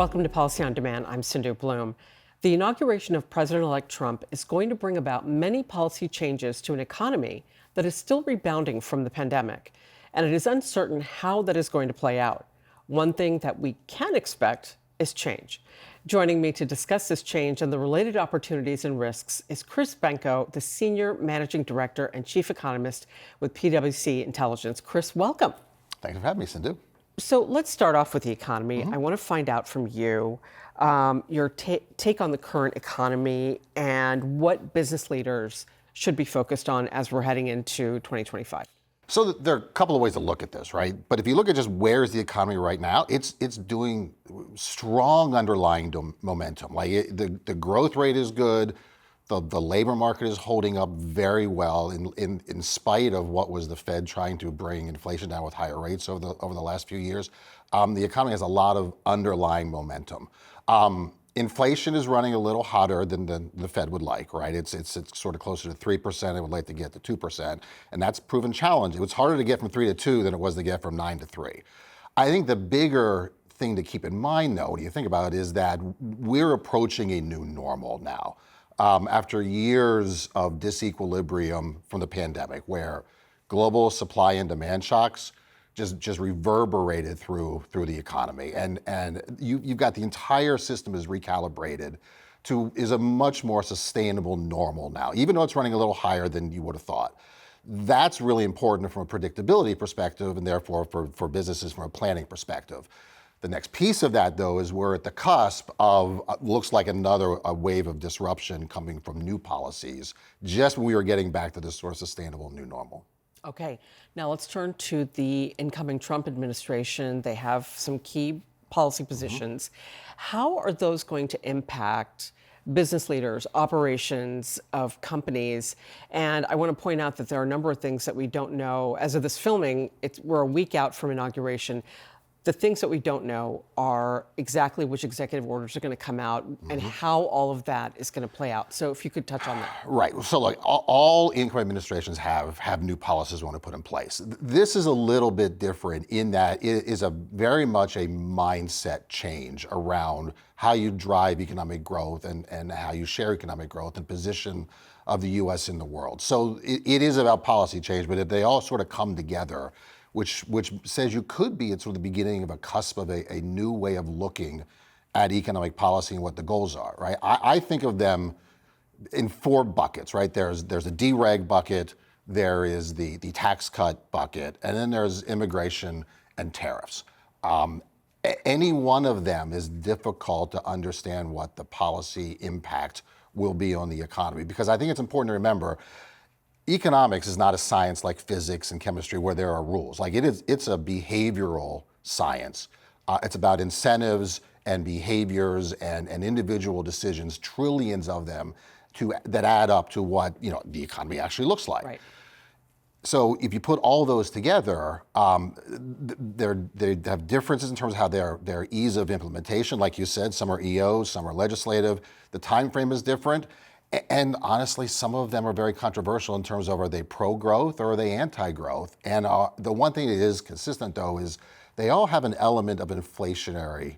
Welcome to Policy on Demand. I'm Sindhu, Blume. The inauguration of President-elect Trump is going to bring about many policy changes to an economy that is still rebounding from the pandemic, and it is uncertain how that is going to play out. One thing that we can expect is change. Joining me to discuss this change and the related opportunities and risks is Chris Benko, the Senior Managing Director and Chief Economist with PwC Intelligence. Chris, welcome. Thanks for having me, Sindhu. So let's start off with the economy. I want to find out from you your take on the current economy and what business leaders should be focused on as we're heading into 2025. So there are a couple of ways to look at this, right? But if you look at just where's the economy right now, it's doing strong underlying momentum. The growth rate is good. The labor market is holding up very well in spite of what was the Fed trying to bring inflation down with higher rates over the last few years. The economy has a lot of underlying momentum. Inflation is running a little hotter than the Fed would like, right? It's sort of closer to 3%. It would like to get to 2%, and that's proven challenging. It was harder to get from 3 to 2 than it was to get from 9 to 3. I think the bigger thing to keep in mind, though, when you think about it, is that we're approaching a new normal now. After years of disequilibrium from the pandemic, where global supply and demand shocks just reverberated through the economy, and you've got the entire system is recalibrated is a much more sustainable normal now, even though it's running a little higher than you would have thought. That's really important from a predictability perspective, and therefore for businesses from a planning perspective. The next piece of that, though, is we're at the cusp of looks like a wave of disruption coming from new policies, just when we were getting back to this sort of sustainable new normal. Okay, now let's turn to the incoming Trump administration. They have some key policy positions. How are those going to impact business leaders, operations of companies? And I want to point out that there are a number of things that we don't know. As of this filming, we're a week out from inauguration. The things that we don't know are exactly which executive orders are going to come out and how all of that is going to play out. So if you could touch on that. Right. So like all incoming administrations have new policies we want to put in place. This is a little bit different in that it is very much a mindset change around how you drive economic growth and how you share economic growth and position of the U.S. in the world. So it is about policy change, but they all sort of come together, which says you could be at sort of the beginning of a cusp of a new way of looking at economic policy and what the goals are, right? I think of them in 4 buckets, right? There's a dereg bucket, there is the tax cut bucket, and then there's immigration and tariffs. Any one of them is difficult to understand what the policy impact will be on the economy, because I think it's important to remember economics is not a science like physics and chemistry where there are rules. It's a behavioral science. It's about incentives and behaviors and individual decisions, trillions of them, that add up to what the economy actually looks like. Right. So if you put all those together, they have differences in terms of how their ease of implementation. Like you said, some are EOs, some are legislative. The time frame is different. And honestly, some of them are very controversial in terms of are they pro-growth or are they anti-growth? And the one thing that is consistent, though, is they all have an element of inflationary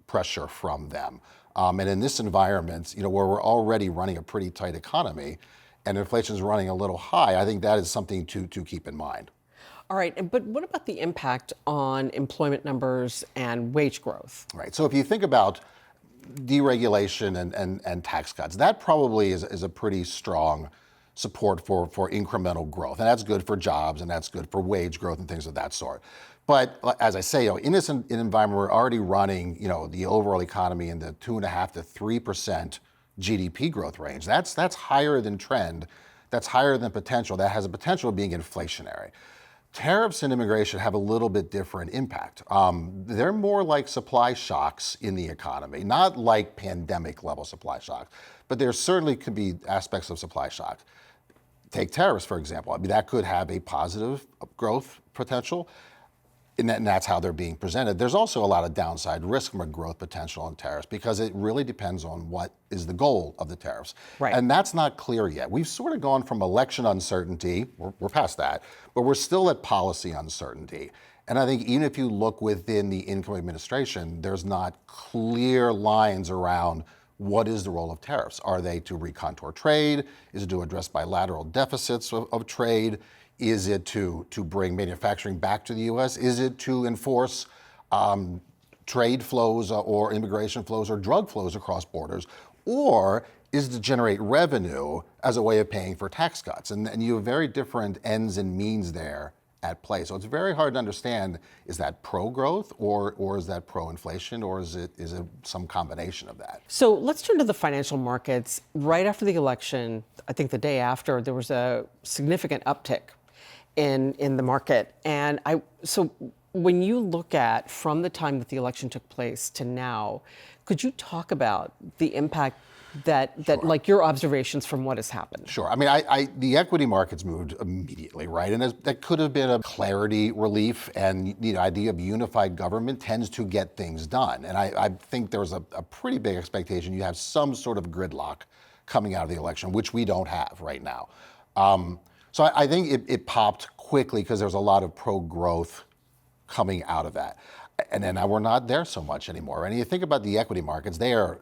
pressure from them. And in this environment, where we're already running a pretty tight economy and inflation is running a little high, I think that is something to keep in mind. All right, but what about the impact on employment numbers and wage growth? Right, so if you think about deregulation and tax cuts, that probably is a pretty strong support for incremental growth. And that's good for jobs and that's good for wage growth and things of that sort. But as I say, in this environment, we're already running, the overall economy in the 2.5% to 3% GDP growth range. That's higher than trend. That's higher than potential. That has a potential of being inflationary. Tariffs and immigration have a little bit different impact. They're more like supply shocks in the economy, not like pandemic level supply shocks, but there certainly could be aspects of supply shock. Take tariffs, for example. I mean, that could have a positive growth potential. and that's how they're being presented. There's also a lot of downside risk from a growth potential on tariffs because it really depends on what is the goal of the tariffs. Right. And that's not clear yet. We've sort of gone from election uncertainty, we're past that, but we're still at policy uncertainty. And I think even if you look within the incoming administration, there's not clear lines around what is the role of tariffs. Are they to recontour trade? Is it to address bilateral deficits of trade? Is it to bring manufacturing back to the U.S.? Is it to enforce trade flows or immigration flows or drug flows across borders? Or is it to generate revenue as a way of paying for tax cuts? And you have very different ends and means there at play. So it's very hard to understand, is that pro-growth or is that pro-inflation or is it some combination of that? So let's turn to the financial markets. Right after the election, I think the day after, there was a significant uptick in the market. And so when you look at from the time that the election took place to now, could you talk about the impact that Sure. like your observations from what has happened? Sure. I mean, the equity markets moved immediately, right? And that could have been a clarity relief, and the idea of unified government tends to get things done. And I think there was a pretty big expectation you have some sort of gridlock coming out of the election, which we don't have right now. So I think it popped quickly because there was a lot of pro-growth coming out of that. And then now we're not there so much anymore. And you think about the equity markets, they're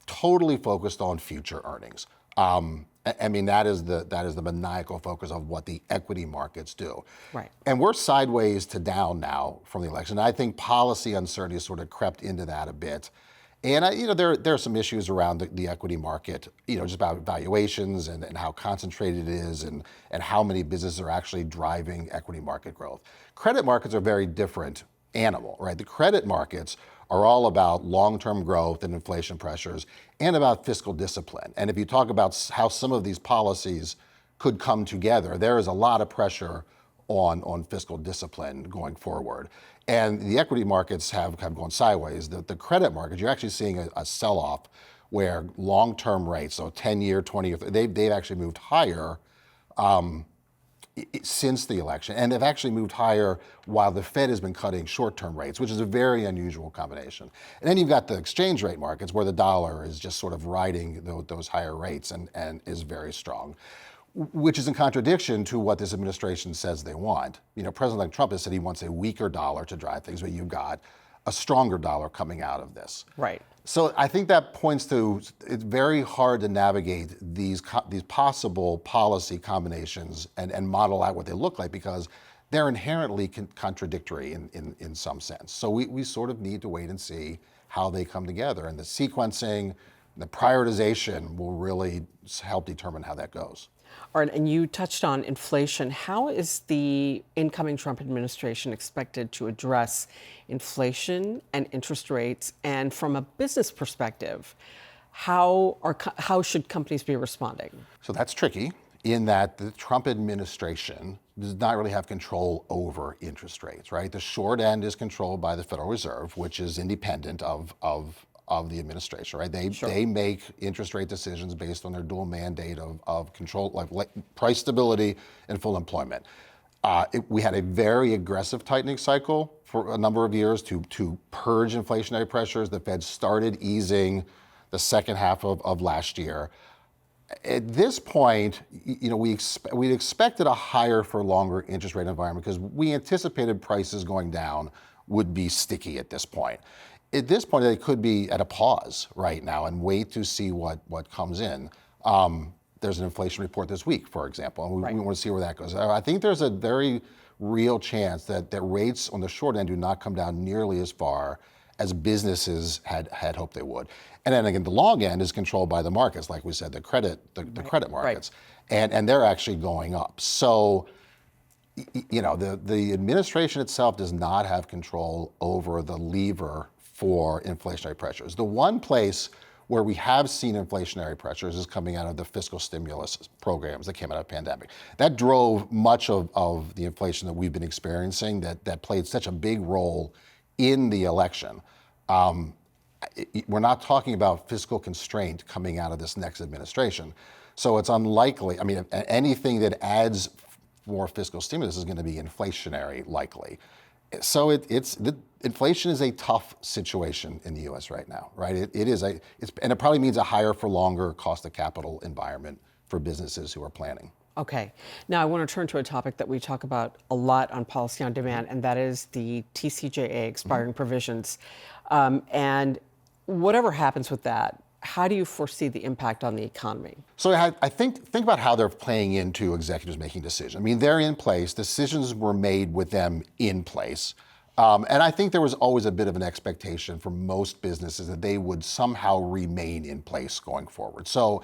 totally focused on future earnings. I mean, that is the maniacal focus of what the equity markets do. Right. And we're sideways to down now from the election. I think policy uncertainty has sort of crept into that a bit. And there are some issues around the equity market, just about valuations and how concentrated it is and how many businesses are actually driving equity market growth. Credit markets are a very different animal, right? The credit markets are all about long-term growth and inflation pressures and about fiscal discipline. And if you talk about how some of these policies could come together, there is a lot of pressure on fiscal discipline going forward. And the equity markets have gone sideways. The credit markets, you're actually seeing a sell-off where long-term rates, so 10-year, 20-year, they've actually moved higher since the election. And they've actually moved higher while the Fed has been cutting short-term rates, which is a very unusual combination. And then you've got the exchange rate markets where the dollar is just sort of riding those higher rates and is very strong, which is in contradiction to what this administration says they want. President Trump has said he wants a weaker dollar to drive things, but you've got a stronger dollar coming out of this. Right. So I think that points to it's very hard to navigate these possible policy combinations and model out what they look like because they're inherently contradictory in some sense. So we sort of need to wait and see how they come together, and the sequencing, the prioritization will really help determine how that goes. All right, and you touched on inflation. How is the incoming Trump administration expected to address inflation and interest rates? And from a business perspective, how should companies be responding? So that's tricky in that the Trump administration does not really have control over interest rates, right? The short end is controlled by the Federal Reserve, which is independent of the administration, right? They make interest rate decisions based on their dual mandate of control, like price stability and full employment. We had a very aggressive tightening cycle for a number of years to purge inflationary pressures. The Fed started easing the second half of last year. At this point, we expected a higher for longer interest rate environment because we anticipated prices going down would be sticky at this point. At this point, they could be at a pause right now and wait to see what comes in. There's an inflation report this week, for example, and we want to see where that goes. I think there's a very real chance that rates on the short end do not come down nearly as far as businesses had hoped they would. And then again, the long end is controlled by the markets, like we said, the credit markets, and they're actually going up. So, the administration itself does not have control over the lever for inflationary pressures. The one place where we have seen inflationary pressures is coming out of the fiscal stimulus programs that came out of the pandemic. That drove much of the inflation that we've been experiencing that played such a big role in the election. We're not talking about fiscal constraint coming out of this next administration. So it's unlikely, anything that adds more fiscal stimulus is going to be inflationary likely. So inflation is a tough situation in the U.S. right now, right? And it probably means a higher for longer cost of capital environment for businesses who are planning. Okay. Now I want to turn to a topic that we talk about a lot on Policy on Demand, and that is the TCJA expiring provisions. And whatever happens with that, how do you foresee the impact on the economy? So I think about how they're playing into executives making decisions. I mean, they're in place. Decisions were made with them in place. And I think there was always a bit of an expectation for most businesses that they would somehow remain in place going forward. So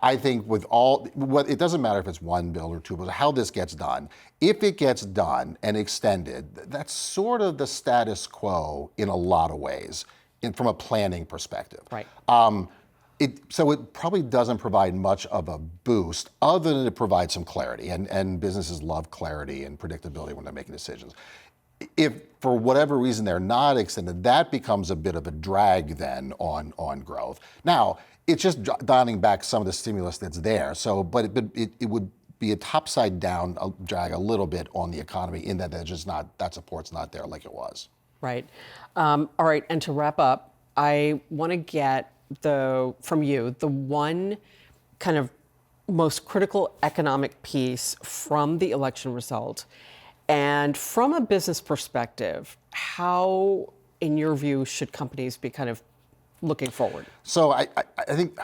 I think it doesn't matter if it's one bill or two bills, how this gets done. If it gets done and extended, that's sort of the status quo in a lot of ways, from a planning perspective. Right. So it probably doesn't provide much of a boost other than it provides some clarity, and businesses love clarity and predictability when they're making decisions. If for whatever reason they're not extended, that becomes a bit of a drag then on growth. Now, it's just dialing back some of the stimulus that's there. So, but it would be a topside down drag a little bit on the economy in that that support's not there like it was. Right. All right. And to wrap up, I want to get from you the one kind of most critical economic piece from the election result. And from a business perspective, how, in your view, should companies be kind of looking forward? So I think,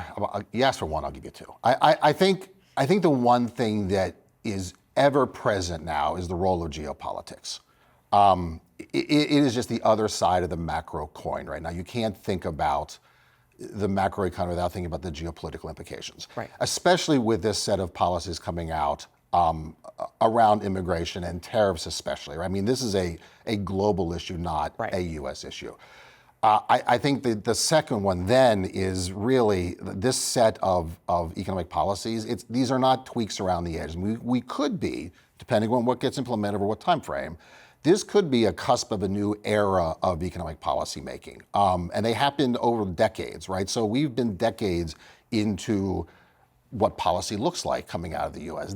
you asked for one, I'll give you two. I think the one thing that is ever present now is the role of geopolitics. It is just the other side of the macro coin right now. You can't think about the macro economy without thinking about the geopolitical implications, right? Especially with this set of policies coming out around immigration and tariffs especially. Right? I mean, this is a global issue, not a U.S. issue. I think the second one then is really this set of economic policies. These are not tweaks around the edges. We could be, depending on what gets implemented over what time frame, this could be a cusp of a new era of economic policy making. And they happened over decades, right? So we've been decades into what policy looks like coming out of the U.S.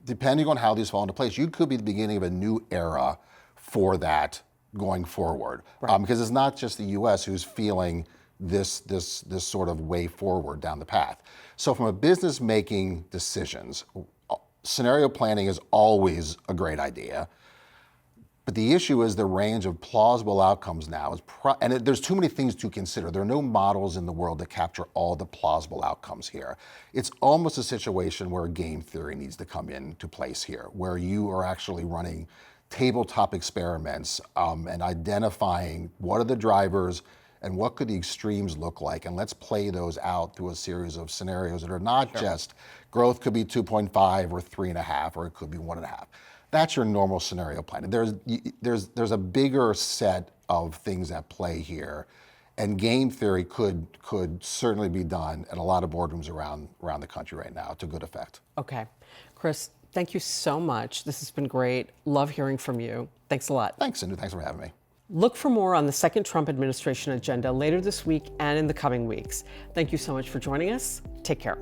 Depending on how these fall into place, you could be the beginning of a new era for that going forward. Right. Because it's not just the U.S. who's feeling this sort of way forward down the path. So from a business making decisions, scenario planning is always a great idea. But the issue is the range of plausible outcomes now and there's too many things to consider. There are no models in the world that capture all the plausible outcomes here. It's almost a situation where game theory needs to come into place here, where you are actually running tabletop experiments and identifying what are the drivers and what could the extremes look like, and let's play those out through a series of scenarios that are not just growth could be 2.5 or 3.5, or it could be 1.5. That's your normal scenario planning. There's a bigger set of things at play here, and game theory could certainly be done at a lot of boardrooms around the country right now to good effect. Okay, Chris, thank you so much. This has been great. Love hearing from you. Thanks a lot. Thanks, Sindhu. Thanks for having me. Look for more on the second Trump administration agenda later this week and in the coming weeks. Thank you so much for joining us. Take care.